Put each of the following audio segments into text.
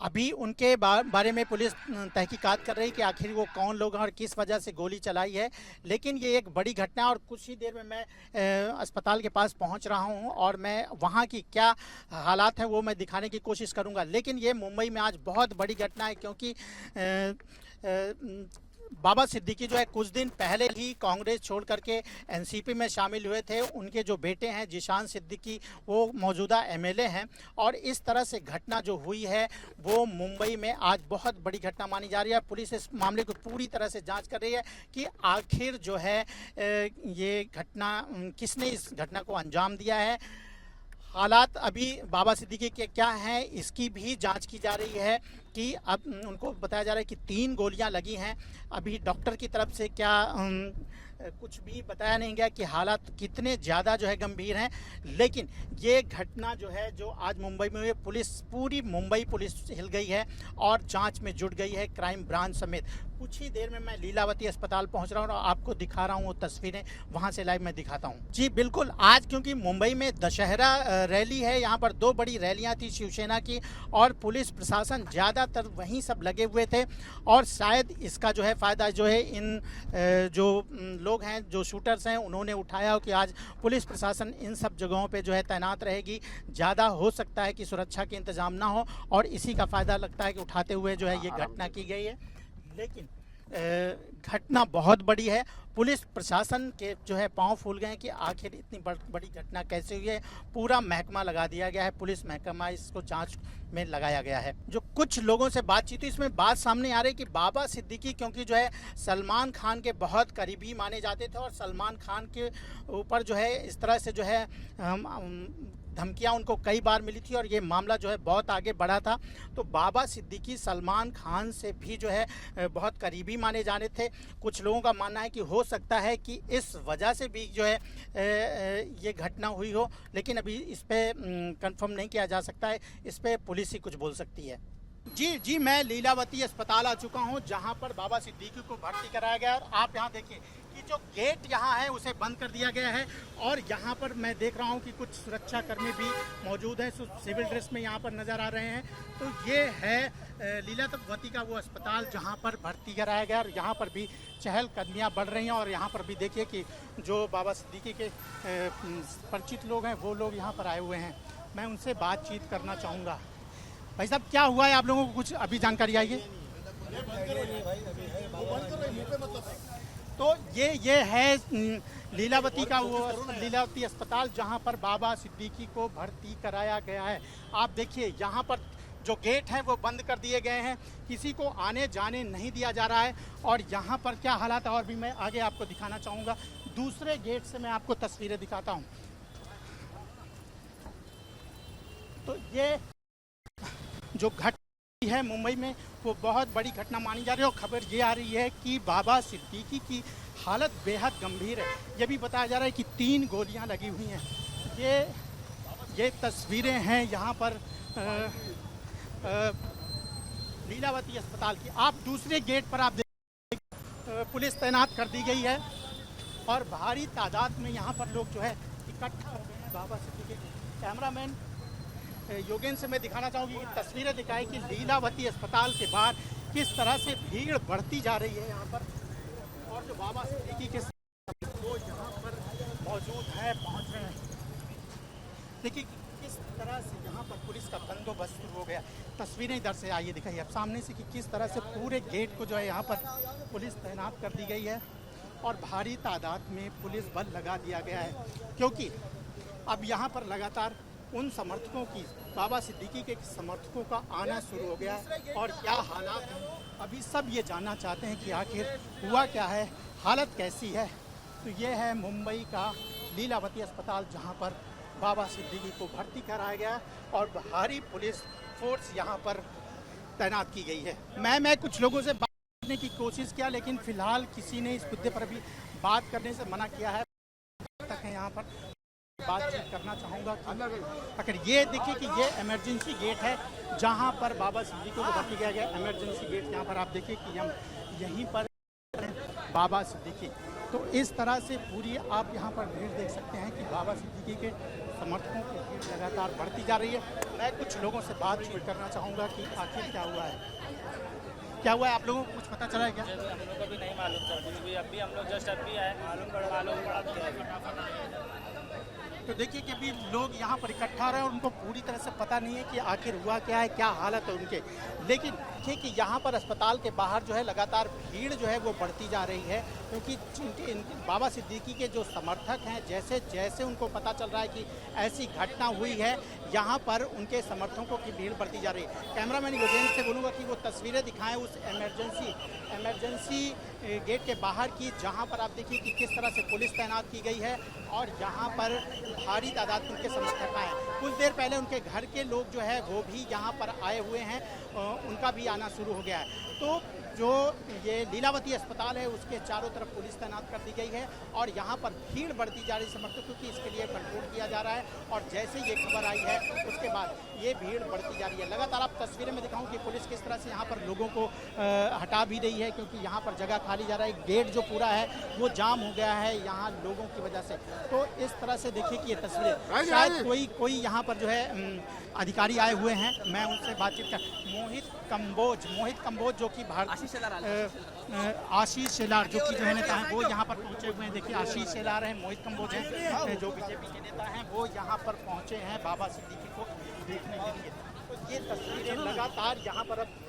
अभी उनके बारे में पुलिस तहकीकात कर रही है कि आखिर वो कौन लोग हैं और किस वजह से गोली चलाई है। लेकिन ये एक बड़ी घटना है और कुछ ही देर में मैं अस्पताल के पास पहुंच रहा हूं और मैं वहां की क्या हालात हैं वो मैं दिखाने की कोशिश करूंगा। लेकिन ये मुंबई में आज बहुत बड़ी घटना है क्योंकि बाबा सिद्दीकी जो है कुछ दिन पहले ही कांग्रेस छोड़ करके एनसीपी में शामिल हुए थे। उनके जो बेटे हैं जिशान सिद्दीकी वो मौजूदा एमएलए हैं और इस तरह से घटना जो हुई है वो मुंबई में आज बहुत बड़ी घटना मानी जा रही है। पुलिस इस मामले को पूरी तरह से जांच कर रही है कि आखिर जो है ये घटना किसने इस घटना को अंजाम दिया है। हालात अभी बाबा सिद्दीकी के क्या हैं इसकी भी जांच की जा रही है कि अब उनको बताया जा रहा है कि 3 गोलियां लगी हैं। अभी डॉक्टर की तरफ से क्या कुछ भी बताया नहीं गया कि हालात कितने ज़्यादा जो है गंभीर हैं। लेकिन ये घटना जो है जो आज मुंबई में हुई, पुलिस पूरी मुंबई पुलिस हिल गई है और जांच में जुट गई है, क्राइम ब्रांच समेत। कुछ ही देर में मैं लीलावती अस्पताल पहुंच रहा हूं और आपको दिखा रहा हूं वो तस्वीरें, वहां से लाइव मैं दिखाता हूं। जी बिल्कुल, आज क्योंकि मुंबई में दशहरा रैली है, यहाँ पर 2 बड़ी रैलियां थी शिवसेना की और पुलिस प्रशासन ज़्यादातर वहीं सब लगे हुए थे और शायद इसका जो है फ़ायदा जो है इन जो लोग हैं, जो शूटर्स हैं, उन्होंने उठाया हो कि आज पुलिस प्रशासन इन सब जगहों पे जो है तैनात रहेगी। ज़्यादा हो सकता है कि सुरक्षा के इंतज़ाम ना हो और इसी का फ़ायदा लगता है कि उठाते हुए जो है ये घटना की गई है। लेकिन घटना बहुत बड़ी है। पुलिस प्रशासन के जो है पांव फूल गए हैं कि आखिर इतनी बड़ी घटना कैसे हुई है। पूरा महकमा लगा दिया गया है, पुलिस महकमा इसको जांच में लगाया गया है। जो कुछ लोगों से बातचीत हुई इसमें बात सामने आ रही है कि बाबा सिद्दीकी क्योंकि जो है सलमान खान के बहुत करीबी माने जाते थे और सलमान खान के ऊपर जो है इस तरह से जो है धमकियां उनको कई बार मिली थी और ये मामला जो है बहुत आगे बढ़ा था। तो बाबा सिद्दीकी सलमान खान से भी जो है बहुत करीबी माने जाने थे। कुछ लोगों का मानना है कि हो सकता है कि इस वजह से भी जो है ये घटना हुई हो, लेकिन अभी इस पर कंफर्म नहीं किया जा सकता है। इस पर पुलिस ही कुछ बोल सकती है। जी, मैं लीलावती अस्पताल आ चुका हूं जहां पर बाबा सिद्दीकी को भर्ती कराया गया और आप यहां देखिए कि जो गेट यहां है उसे बंद कर दिया गया है और यहां पर मैं देख रहा हूं कि कुछ सुरक्षाकर्मी भी मौजूद हैं, सिविल ड्रेस में यहां पर नज़र आ रहे हैं। तो ये है लीलावती का वो अस्पताल जहां पर भर्ती कराया गया और यहाँ पर भी चहलकदमियाँ बढ़ रही हैं और यहाँ पर भी देखिए कि जो बाबा सिद्दीकी के परिचित लोग हैं वो लोग यहाँ पर आए हुए हैं। मैं उनसे बातचीत करना चाहूँगा। भाई साहब, क्या हुआ है? आप लोगों को कुछ अभी जानकारी आई है? तो ये है लीलावती का वो लीलावती अस्पताल जहां पर बाबा सिद्दीकी को भर्ती कराया गया है। आप देखिए यहां पर जो गेट हैं वो बंद कर दिए गए हैं, किसी को आने जाने नहीं दिया जा रहा है और यहाँ पर क्या हालात है और भी मैं आगे आपको दिखाना चाहूँगा। दूसरे गेट से मैं आपको तस्वीरें दिखाता हूँ। तो ये जो घटना है मुंबई में वो बहुत बड़ी घटना मानी जा रही है और खबर ये आ रही है कि बाबा सिद्दीकी की हालत बेहद गंभीर है। ये भी बताया जा रहा है कि 3 गोलियां लगी हुई हैं। ये तस्वीरें हैं यहाँ पर लीलावती अस्पताल की। आप दूसरे गेट पर आप देखिए पुलिस तैनात कर दी गई है और भारी तादाद में यहाँ पर लोग जो है इकट्ठा हो गए हैं बाबा सिद्दीकी। कैमरामैन योगेंद्र से मैं दिखाना चाहूँगी कि तस्वीरें दिखाएं कि लीलावती अस्पताल के बाहर किस तरह से भीड़ बढ़ती जा रही है यहाँ पर और जो बाबा सिद्दीकी के वो यहाँ पर मौजूद है, पहुँच रहे हैं। देखिए किस तरह से यहाँ पर पुलिस का बंदोबस्त शुरू हो गया। तस्वीरें इधर से आइए दिखाइए अब सामने से कि किस तरह से पूरे गेट को जो है यहाँ पर पुलिस तैनात कर दी गई है और भारी तादाद में पुलिस बल लगा दिया गया है क्योंकि अब यहाँ पर लगातार उन समर्थकों की, बाबा सिद्दीकी के समर्थकों का आना शुरू हो गया और क्या हालात हैं अभी सब ये जानना चाहते हैं कि आखिर हुआ क्या है, हालत कैसी है। तो ये है मुंबई का लीलावती अस्पताल जहां पर बाबा सिद्दीकी को भर्ती कराया गया और भारी पुलिस फोर्स यहां पर तैनात की गई है। मैं कुछ लोगों से बात करने की कोशिश किया लेकिन फ़िलहाल किसी ने इस मुद्दे पर भी बात करने से मना किया है। तक है यहाँ पर बातचीत करना चाहूँगा। अगर ये देखिए कि ये इमरजेंसी गेट है जहाँ पर बाबा सिद्दीकी को भर्ती किया गया। इमरजेंसी गेट यहाँ पर आप देखिए कि हम यहीं पर बाबा सिद्दीकी। तो इस तरह से पूरी आप यहाँ पर भीड़ देख सकते हैं कि बाबा सिद्दीकी के समर्थकों की भीड़ लगातार बढ़ती जा रही है। मैं कुछ लोगों से बातचीत करना चाहूँगा कि आखिर क्या हुआ है, क्या हुआ है, आप लोगों को कुछ पता चला है क्या? हम लोग को भी नहीं मालूम सर कुछ भी, अभी हम लोग जस्ट अभी आए, मालूम पड़ा। तो देखिए कि अभी लोग यहाँ पर इकट्ठा रहे और उनको पूरी तरह से पता नहीं है कि आखिर हुआ क्या है, क्या हालत है उनके। लेकिन देखिए कि यहाँ पर अस्पताल के बाहर जो है लगातार भीड़ जो है वो बढ़ती जा रही है, क्योंकि बाबा सिद्दीकी के जो समर्थक हैं, जैसे जैसे उनको पता चल रहा है कि ऐसी घटना हुई है, यहाँ पर उनके समर्थकों की भीड़ बढ़ती जा रही है। कैमरामैन योगेंद्र से बोलूँगा कि वो तस्वीरें दिखाएं उस इमरजेंसी गेट के बाहर की, जहाँ पर आप देखिए कि किस तरह से पुलिस तैनात की गई है और यहाँ पर भारी तादाद में उनके समर्थक आए हैं। कुछ देर पहले उनके घर के लोग जो है वो भी यहाँ पर आए हुए हैं, उनका भी आना शुरू हो गया है। तो जो ये लीलावती अस्पताल है उसके चारों तरफ पुलिस तैनात कर दी गई है और यहाँ पर भीड़ बढ़ती जा रही समर्थकों की, इसके लिए कंट्रोल किया जा रहा है। और जैसे ये खबर आई है उसके बाद ये भीड़ बढ़ती जा रही है। लगातार आप तस्वीरें में दिखाऊं कि पुलिस किस तरह से यहाँ पर लोगों को हटा भी रही है, क्योंकि यहाँ पर जगह खाली जा रहा है। गेट जो पूरा है वो जाम हो गया है यहाँ लोगों की वजह से। तो इस तरह से देखिए कि ये तस्वीरें, शायद कोई यहाँ पर जो है अधिकारी आए हुए हैं, मैं उनसे बातचीत कर। मोहित कंबोज जो कि आशीष शेलार जो कि जो है नेता हैं वो यहाँ पर पहुँचे हुए हैं। देखिए आशीष शेलार हैं, मोहित कंबोज हैं जो बीजेपी के नेता हैं, वो यहाँ पर पहुँचे हैं बाबा सिद्दीकी को देखने के लिए। तो ये तस्वीरें लगातार यहाँ पर अब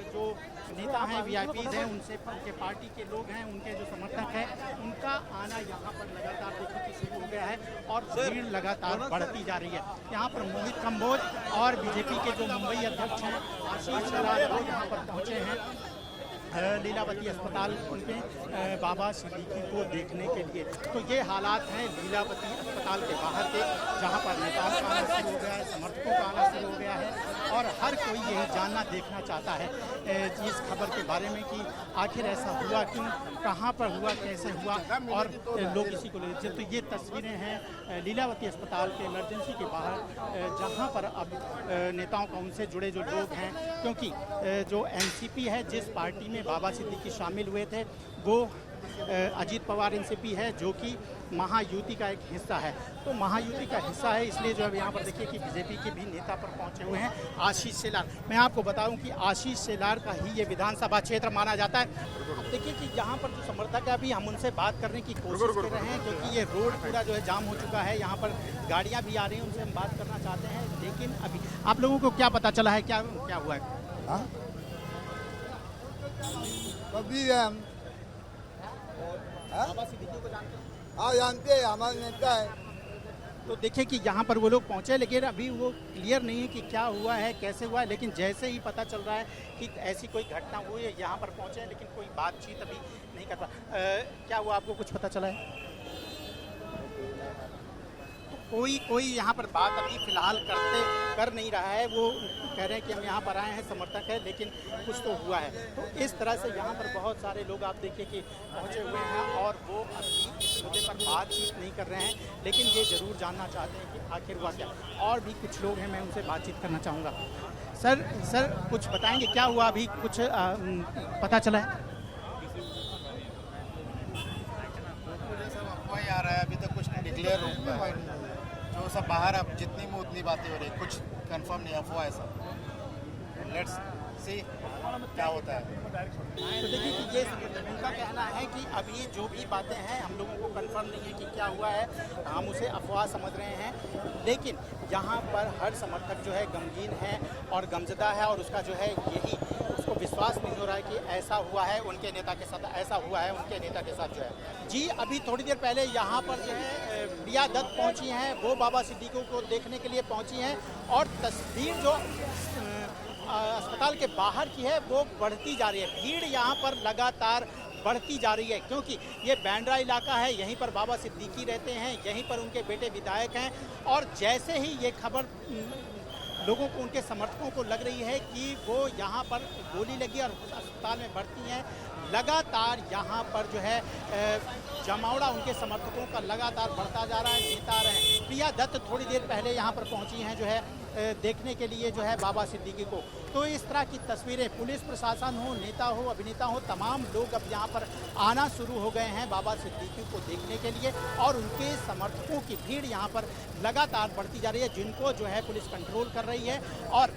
जो नेता हैं, वीआईपीज हैं, उनसे उनके पार्टी के लोग हैं, उनके जो समर्थक हैं, उनका आना यहाँ पर लगातार देखने की शुरू हो गया है और भीड़ लगातार बढ़ती जा रही है। यहाँ पर मोहित कंबोज और बीजेपी के जो मुंबई अध्यक्ष हैं आशीष शेलार वो यहाँ पर पहुँचे हैं लीलावती अस्पताल उनके बाबा सिद्दीकी को देखने के लिए। तो ये हालात हैं लीलावती अस्पताल के बाहर के, जहाँ पर नेताओं का आना शुरू हो गया है, समर्थकों का आना शुरू हो गया है और हर कोई यही जानना देखना चाहता है इस खबर के बारे में कि आखिर ऐसा हुआ क्यों, कहाँ पर हुआ, कैसे हुआ और लोग इसी को ले। तो ये तस्वीरें हैं लीलावती अस्पताल के इमरजेंसी के बाहर, जहाँ पर अब नेताओं का उनसे जुड़े जो लोग हैं, क्योंकि जो एनसीपी है, जिस पार्टी में बाबा सिद्दीकी शामिल हुए थे, वो अजीत पवार एनसीपी है जो कि महायुति का एक हिस्सा है। तो महायुति का हिस्सा है, इसलिए जो अब यहाँ पर देखिए कि बीजेपी के भी नेता पर पहुँचे हुए हैं आशीष शेलार। मैं आपको बताऊं कि आशीष शेलार का ही ये विधानसभा क्षेत्र माना जाता है। अब देखिए कि यहाँ पर जो समर्थक है, अभी हम उनसे बात करने की कोशिश कर रहे हैं, क्योंकि ये रोड पूरा जो है जाम हो चुका है, यहाँ पर गाड़ियाँ भी आ रही हैं, उनसे हम बात करना चाहते हैं। लेकिन अभी आप लोगों को क्या पता चला है, क्या हुआ है? कभी हम बाबा सिद्दीकी को जानते हैं? हाँ जानते हैं, हमारे नेता है। तो देखिए कि यहाँ पर वो लोग पहुँचे, लेकिन अभी वो क्लियर नहीं है कि क्या हुआ है, कैसे हुआ है। लेकिन जैसे ही पता चल रहा है कि ऐसी कोई घटना हुई है, यहाँ पर पहुँचे हैं, लेकिन कोई बातचीत अभी नहीं कर पा। क्या हुआ, आपको कुछ पता चला है? कोई यहाँ पर बात अभी फिलहाल कर नहीं रहा है। वो कह रहे हैं कि हम यहाँ पर आए हैं, समर्थक है, लेकिन कुछ तो हुआ है। तो इस तरह से यहाँ पर बहुत सारे लोग आप देखिए कि पहुँचे हुए हैं और वो अभी इस मुद्दे पर बातचीत नहीं कर रहे हैं, लेकिन ये ज़रूर जानना चाहते हैं कि आखिर हुआ क्या। और भी कुछ लोग हैं, मैं उनसे बातचीत करना चाहूँगा। सर कुछ बताएंगे क्या हुआ, अभी कुछ पता चला है? अफवाह आ रहा है, अभी तक कुछ डिक्लेयर हो पाया जो सब बाहर, अब जितनी में उतनी बातें हो रही, कुछ कंफर्म नहीं, अफवाह है सब। लेट्स सी क्या होता है। तो देखिए कि ये उनका कहना है कि अभी जो भी बातें हैं हम लोगों को कंफर्म नहीं है कि क्या हुआ है, हम उसे अफवाह समझ रहे हैं। लेकिन यहाँ पर हर समर्थक जो है गमगीन है और गमजदा है और उसका जो है यही उसको विश्वास नहीं हो रहा है कि ऐसा हुआ है उनके नेता के साथ, ऐसा हुआ है उनके नेता के साथ जो है। जी अभी थोड़ी देर पहले यहाँ पर जो है प्रिया दत्त पहुँची हैं, वो बाबा सिद्दीकी को देखने के लिए पहुँची हैं और तस्वीर जो अस्पताल के बाहर की है वो बढ़ती जा रही है। भीड़ यहाँ पर लगातार बढ़ती जा रही है, क्योंकि ये बैंड्रा इलाका है, यहीं पर बाबा सिद्दीकी रहते हैं, यहीं पर उनके बेटे विधायक हैं। और जैसे ही ये खबर लोगों को, उनके समर्थकों को लग रही है कि वो यहाँ पर गोली लगी और अस्पताल में भर्ती हैं, लगातार यहाँ पर जो है जमावड़ा उनके समर्थकों का लगातार बढ़ता जा रहा है। नेता आ रहे हैं। प्रिया दत्त थोड़ी देर पहले यहाँ पर पहुँची हैं जो है देखने के लिए जो है बाबा सिद्दीकी को। तो इस तरह की तस्वीरें पुलिस प्रशासन हो, नेता हो, अभिनेता हो, तमाम लोग अब यहाँ पर आना शुरू हो गए हैं बाबा सिद्दीकी को देखने के लिए और उनके समर्थकों की भीड़ यहाँ पर लगातार बढ़ती जा रही है, जिनको जो है पुलिस कंट्रोल कर रही है। और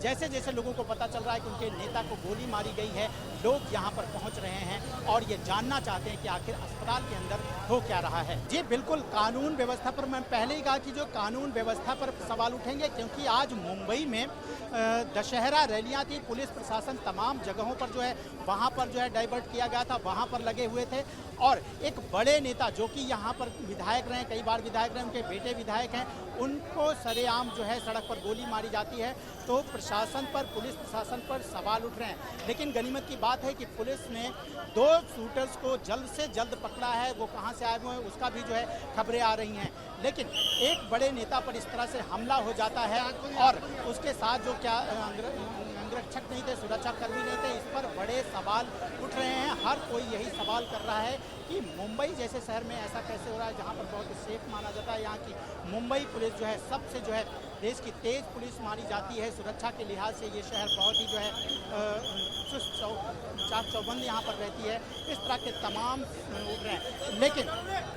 जैसे जैसे लोगों को पता चल रहा है कि उनके नेता को गोली मारी गई है, लोग यहाँ पर पहुँच रहे हैं और ये जानना चाहते हैं कि आखिर अस्पताल के अंदर हो क्या रहा है। जी बिल्कुल, कानून व्यवस्था पर मैं पहले ही कहा कि जो कानून व्यवस्था पर सवाल उठेंगे, क्योंकि आज मुंबई में दशहरा रैलियां थी, पुलिस प्रशासन तमाम जगहों पर जो है वहां पर जो है डाइवर्ट किया गया था, वहां पर लगे हुए थे। और एक बड़े नेता जो कि यहाँ पर विधायक रहे, कई बार विधायक रहे, उनके बेटे विधायक हैं, उनको सरेआम जो है सड़क पर गोली मारी जाती है, तो प्रशासन पर, पुलिस प्रशासन पर सवाल उठ रहे हैं। लेकिन गनीमत की बात है कि पुलिस ने 2 शूटर्स को जल्द से जल्द पकड़ा है, वो कहाँ से आए हुए हैं उसका भी जो है खबरें आ रही हैं। लेकिन एक बड़े नेता पर इस तरह से हमला हो जाता है और उसके साथ जो क्या अंगरक्षक नहीं थे, सुरक्षाकर्मी नहीं थे, इस पर बड़े सवाल उठ रहे हैं। हर कोई यही सवाल कर रहा है कि मुंबई जैसे शहर में ऐसा कैसे हो रहा है, जहां पर बहुत सेफ माना जाता है। यहाँ की मुंबई पुलिस जो है सबसे जो है देश की तेज पुलिस मानी जाती है। सुरक्षा के लिहाज से ये शहर बहुत ही जो है चुस्त चाक चौबंद यहाँ पर रहती है। इस तरह के तमाम उठ रहे हैं। लेकिन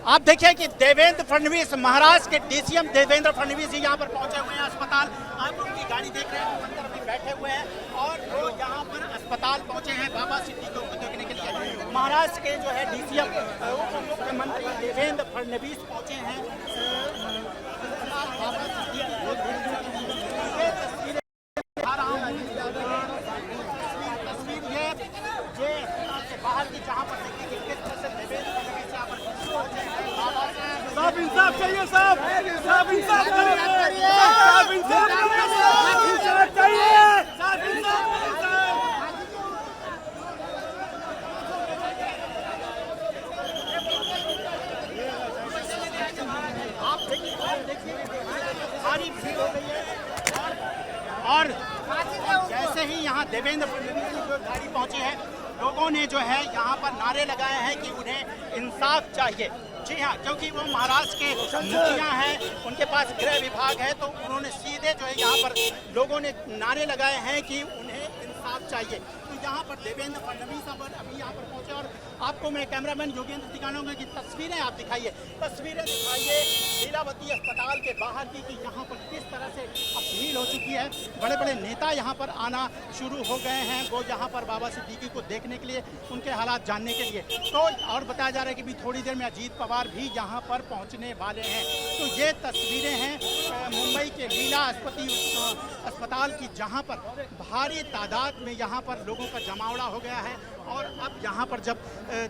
आप देखिए कि देवेंद्र फडणवीस, महाराष्ट्र के DCM देवेंद्र फडणवीस जी यहाँ पर पहुंचे हुए हैं अस्पताल। आप उनकी गाड़ी देख रहे हैं, अंदर भी बैठे हुए हैं और वो यहाँ पर अस्पताल पहुंचे हैं बाबा सिद्दीकी को देखने के लिए। महाराष्ट्र के जो है DCM उप मुख्यमंत्री देवेंद्र फडणवीस पहुंचे हैं बाबा सिद्दीकी को देखने के लिए। ये तस्वीरें दिखा रहा हूँ, तस्वीर ये बाहर की, जहाँ पर देखिए कि किस तरह से देवेंद्र फडणवीस यहाँ पर पहुंचे हैं। बाबा साहब इंसाफ चाहिए, साहब साहब इंसाफ करिए, साहब इंसाफ चाहिए, साहब इंसाफ। आप देखिए भारी भीड़ हो गई है और जैसे ही यहाँ देवेंद्र फडणवीस की जो गाड़ी पहुंची है, लोगों ने जो है यहाँ पर नारे लगाए हैं कि उन्हें इंसाफ चाहिए। जी हाँ, क्योंकि वो महाराष्ट्र के मुखिया हैं, उनके पास गृह विभाग है, तो उन्होंने सीधे जो है यहाँ पर लोगों ने नारे लगाए हैं कि उन्हें इंसाफ चाहिए। तो यहाँ पर देवेंद्र फडणवीस अभी यहाँ पर पहुंचे और आपको मैं कैमरामैन योगेंद्र दिखाऊंगा कि तस्वीरें आप दिखाइए, तस्वीरें दिखाइए लीलावती अस्पताल के बाहर की कि यहाँ पर किस तरह से अब भीड़ हो चुकी है। बड़े बड़े नेता यहाँ पर आना शुरू हो गए हैं, वो यहाँ पर बाबा सिद्दीकी को देखने के लिए, उनके हालात जानने के लिए। तो और बताया जा रहा है कि भी थोड़ी देर में अजीत पवार भी यहाँ पर पहुँचने वाले हैं। तो ये तस्वीरें हैं मुंबई के लीला अस्पताल की, जहाँ पर भारी तादाद में यहाँ पर लोगों का जमावड़ा हो गया है। और अब यहाँ पर जब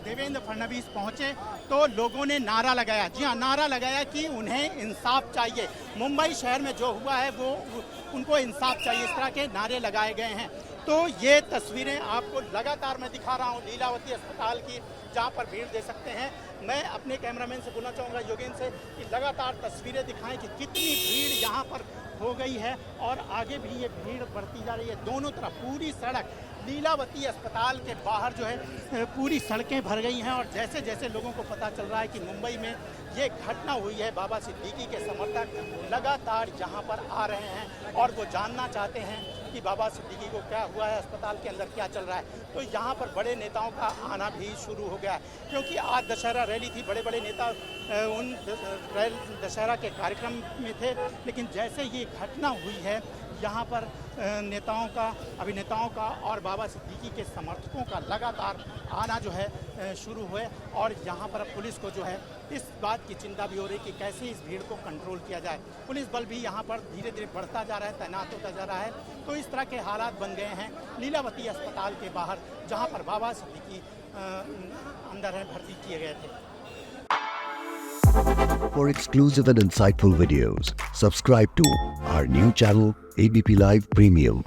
देवेंद्र फडणवीस पहुँचे तो लोगों ने नारा लगाया, जी हाँ, नारा लगाया कि उन्हें इंसाफ चाहिए, मुंबई शहर में जो हुआ है वो उनको इंसाफ चाहिए, इस तरह के नारे लगाए गए हैं। तो ये तस्वीरें आपको लगातार मैं दिखा रहा हूँ लीलावती अस्पताल की, जहाँ पर भीड़ दे सकते हैं। मैं अपने कैमरामैन से बोलना चाहूँगा योगेंद्र से कि लगातार तस्वीरें दिखाएं कि कितनी भीड़ यहाँ पर हो गई है और आगे भी ये भीड़ बढ़ती जा रही है। दोनों तरफ पूरी सड़क लीलावती अस्पताल के बाहर जो है पूरी सड़कें भर गई हैं। और जैसे जैसे लोगों को पता चल रहा है कि मुंबई में ये घटना हुई है, बाबा सिद्दीकी के समर्थक लगातार यहाँ पर आ रहे हैं और वो जानना चाहते हैं कि बाबा सिद्दीकी को क्या हुआ है, अस्पताल के अंदर क्या चल रहा है। तो यहाँ पर बड़े नेताओं का आना भी शुरू हो गया है, क्योंकि आज दशहरा रैली थी, बड़े बड़े नेता उन दशहरा के कार्यक्रम में थे। लेकिन जैसे ये घटना हुई है, यहाँ पर नेताओं का, अभिनेताओं का और बाबा सिद्दीकी के समर्थकों का लगातार आना जो है शुरू हुए। और यहाँ पर पुलिस को जो है इस बात की चिंता भी हो रही कि कैसे इस भीड़ को कंट्रोल किया जाए। पुलिस बल भी यहाँ पर धीरे धीरे बढ़ता जा रहा है, तैनात होता जा रहा है। तो इस तरह के हालात बन गए हैं लीलावती अस्पताल के बाहर, जहाँ पर बाबा सिद्दीकी अंदर है, भर्ती किए गए थे। For exclusive and insightful videos, subscribe to our new channel ABP Live Premium.